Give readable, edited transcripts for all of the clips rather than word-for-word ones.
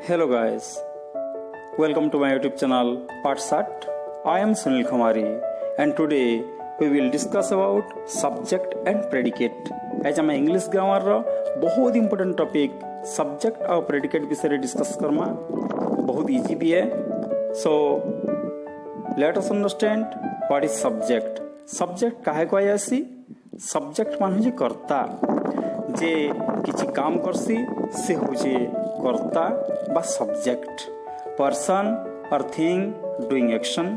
Hello guys, welcome to my YouTube channel PathSat. I am Sunil Khumari and today we will discuss about subject and predicate. आज हम English grammar रो बहुत important topic subject और predicate विषय रे discuss Karma. बहुत easy भी है। So let us understand what is subject. Subject काहे को आसी? सब्जेक्ट मान जे कर्ता जे किछि काम करसी से होजे कर्ता बा सब्जेक्ट। पर्सन और थिंग डूइंग एक्शन,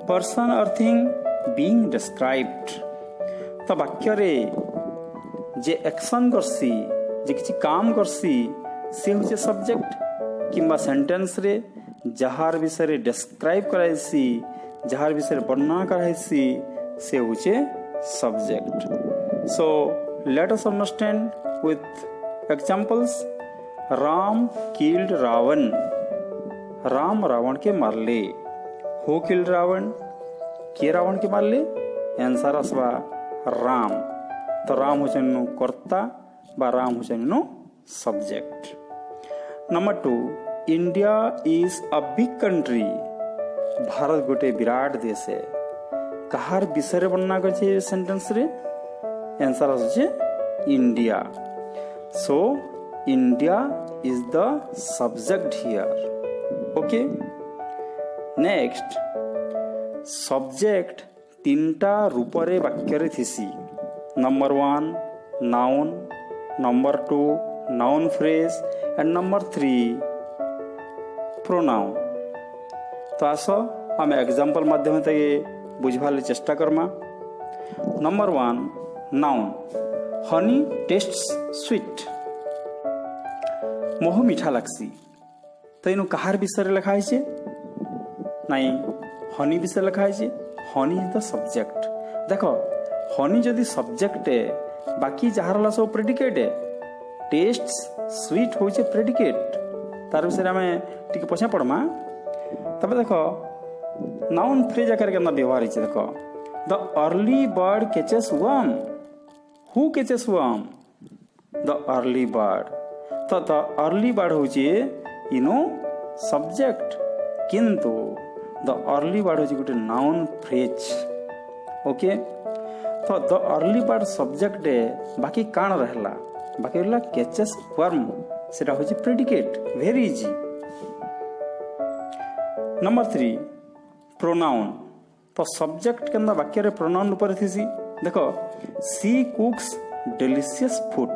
पर्सन और थिंग बीइंग डिस्क्राइब्ड। तो वाक्य रे जे एक्शन करसी जे किछि काम करसी से होजे सब्जेक्ट। किंबा सेंटेंस रे जहार विषय रे डिस्क्राइब कराइसी जहार विषय रे वर्णना कराइसी से होजे subject. So let us understand with examples. Ram killed Ravan. Ram Ravan के मारले। Who killed Ravan? के रावण के मारले? आंसर असवा राम। तो राम होचेनु कर्ता बा राम होचेनु subject. Number 2, India is a big country. Bharat गोटे विराट देश है। कहार विषय रे वर्णना करछे सेंटेंस रे? आंसर আছে India. So India is the subject here. Okay, next subject तीनटा रूप रे वाक्य रे थिसी। Number 1 noun, number 2 noun phrase and number 3 pronoun. तो आसो हम एग्जांपल माध्यम से बुझवाले चेष्टा करमा। Number 1 noun, honey tastes sweet. मोह मीठा लगसी। तो इनु कहार विषय लिखा है? नहीं, हनी विषय लिखा है। Honey is the subject. देखो हनी जदि सब्जेक्ट है बाकी जहार सब प्रेडिकेट है। टेस्ट्स स्वीट होचे प्रेडिकेट। तार विषय में टिके पछा पड़मा। तबे देखो नाउन फ्रेज आकार के व्यवहार है। देखो the early bird catches worm. Who catches worm? The early bird. तो the early bird होचे सब्जेक्ट, किंतु the early bird होचे गोटे नाउन फ्रेज। ओके, तो the early bird सब्जेक्ट है। बाकी कान रहला, बाकी रहला catches worm, सेटा होचे predicate. Very easy. Number 3 pronoun. तो सब्जेक्ट के अंदर वाक्य रे प्रोनाउन ऊपर थीसी। देखो she cooks delicious food.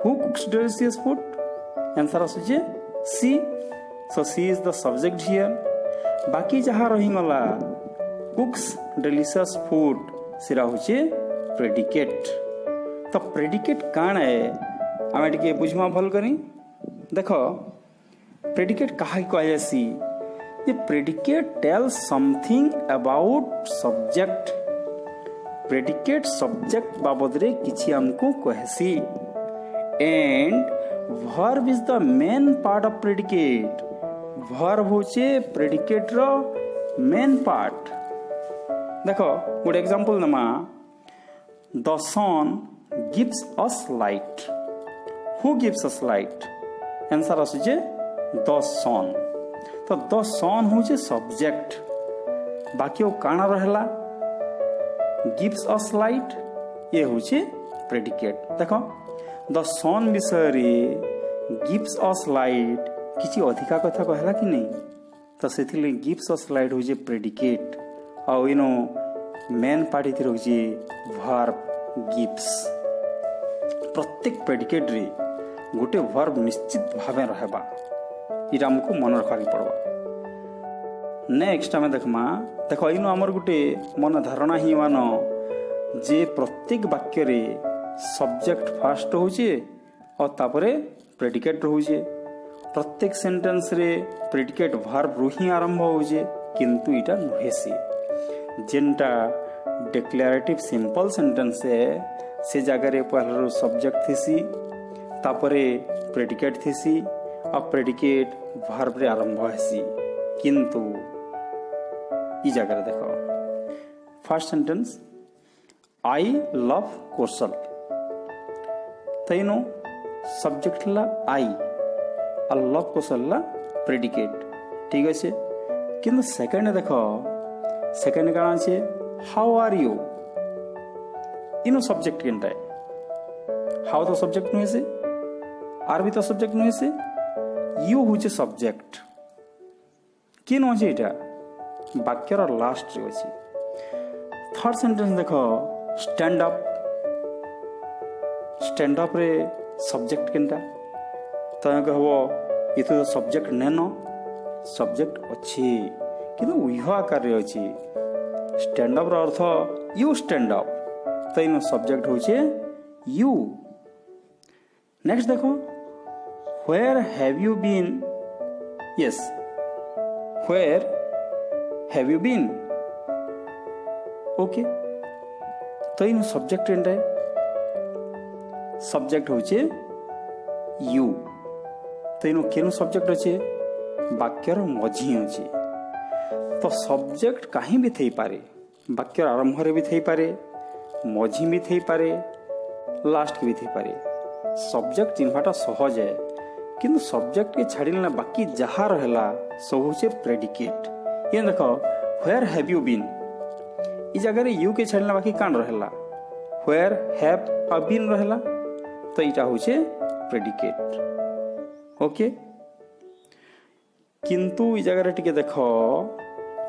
Who cooks delicious food? Answer आसुचे she. So she is the subject here. बाकी जहां रही गला कुक्स डिलीशियस फूड सिरा होचे प्रेडिकेट। तो प्रेडिकेट काण है आमे टिके बुझमा भल करी। देखो प्रेडिकेट काहे कहयासी? ये predicate tells something about subject. Predicate subject बाबद रे किछि हमको कहसी। And verb is the main part of predicate. Verb होचे प्रेडिकेट रो मेन पार्ट। देखो गुड एग्जांपल नमा, the sun gives us light. Who gives us light? Answer आसुचे द सन। तो द सन होचे सब्जेक्ट। बाकी ओ काना रहला गिव्स अस लाइट, ये होचे प्रेडिकेट। देखो द सन विषय रे गिव्स अस लाइट किछि अधिका कथा कहला कि नहीं? तो सेथिले गिव्स अस लाइट होचे प्रेडिकेट। और मेन पार्ट इथि होचे वर्ब गिव्स। प्रत्येक प्रेडिकेट रे गोटे वर्ब निश्चित भावे रहबा, इरा हमको मन रखारी पड़बा। नेक्स्ट हमें देखमा। देखो इनो हमर गुटे मन धारणा ही मानो जे प्रत्येक वाक्य रे सब्जेक्ट फास्ट होचे और तापरे प्रेडिकेट होचे। प्रत्येक सेंटेंस रे प्रेडिकेट वर्ब रु ही आरंभ होचे, किंतु इटा नहेसी। जेंटा डिक्लेरेटिव सिंपल सेंटेंस है से जगह रे पहले सब्जेक्ट थीसी, तापरे प्रेडिकेट थीसी और प्रेडिकेट वर्ब रे आरंभ हेसी। किंतु ई जगह देखो फर्स्ट सेंटेंस आई लव कौशल। तो सब्जेक्ट ला आई लव को सरला प्रेडिकेट ठीक अच्छे किंतु सेकेंड देख सेकेंड कण अच्छे how are you in subject केनटा हाउ तो सब्जेक्ट नुहे से आर भी तो सब्जेक्ट नुहे से यू हूँ सब्जेक्ट किन अच्छे यहाँ वाक्यर लास्ट रे अच्छी थर्ड सेंटेंस देख स्टैंड अप रे सब्जेक्ट केनटा तमें कह ये तो सब्जेक्ट नेन सब्जेक्ट अच्छी किंतु उह आकार रे अच्छी स्टैंड अप अर्थ यू स्टैंड अप तो इन सब्जेक्ट होचे यू नेक्स्ट देखो where have you been yes where have you been okay तो इन सब्जेक्ट एंटा सब्जेक्ट होचे यू तो इन केनु सब्जेक्ट अच्छे वाक्यर मझी अच्छे तो सब्जेक्ट कहीं भी थी पारे वाक्यर आरंभ भी थी पारे मझी भी थी पारे लास्ट भी थी पारे सब्जेक्ट चिन्हटा सहज है किंतु सब्जेक्ट के छाड़िले बाकी जहाँ रहा सब हूँ प्रेडिकेट ये देख व्हेयर हैव यू बीन इस जगह यू के छाड़िले बाकी कान रहा व्हेयर हैव अ बीन रहा तो यहाँ हूँ प्रेडिकेट ओके किंतु इस जगह टिके देख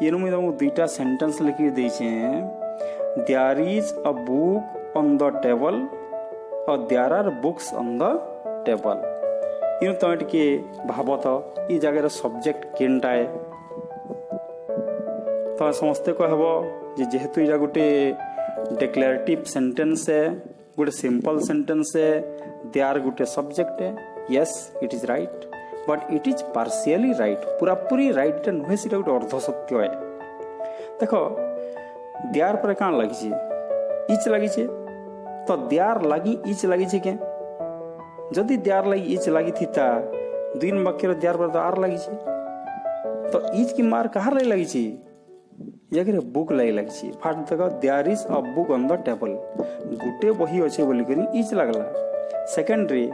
ये मुझे तुमको दुईटा सेंटेंस लिखि देछे there is a book on the table और there are books on the table इन तुम टिके भाव तो ये जगह सब्जेक्ट केनटा है तो समस्ते कहब जेहेतु ये गोटे डिक्लेरेटिव सेंटेंस है गोटे सिंपल सेंटेंस है देयर गोटे सब्जेक्ट है yes it is right but it is partially right पूरा पूरी राइट नुहे से गोटे अर्ध सत्य है देख देयर पर कौन लगी इच लगी तो देयर लगी इच लगी क्या जदि देयर लगी इच लगी थी दुई वाक्य देयर पर तो आर लगी तो इच की मार कहार लगी जगह बुक लगी फास्ट देख there is a book on the table गोटे बही अच्छे बोलिक इच लगला सेकेंड रे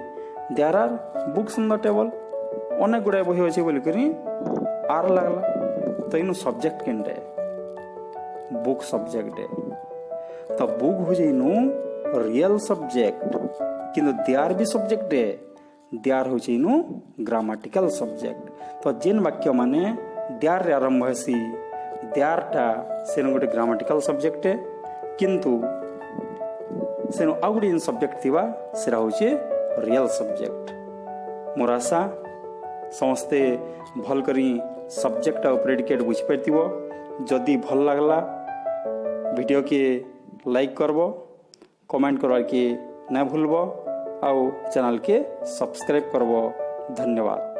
there are books on the table अनेक गुड़ाए बही अच्छे बोलिक आर लगला तो इन सब्जेक्ट केनटे बुक सब्जेक्ट है तो बुक हो जाइनु रियल सब्जेक्ट किंतु देयर भी सब्जेक्ट है देयर हो जाइनु ग्रामाटिकल सब्जेक्ट तो जेन वाक्य माने देयर रे आरंभ हेसी देयर टा सेन गोटे ग्रामाटिकल सब्जेक्ट है किंतु सेन आउ गोटे सब्जेक्ट थिबा सेरा होचे रियल सब्जेक्ट मोर आशा समस्ते भल करी सब्जेक्ट और प्रेडिकेट बुझी पारथिबो जदि भल लागला वीडियो के लाइक करबो कमेंट करवा के ना भूलबो आउ चैनल के सब्सक्राइब करबो धन्यवाद।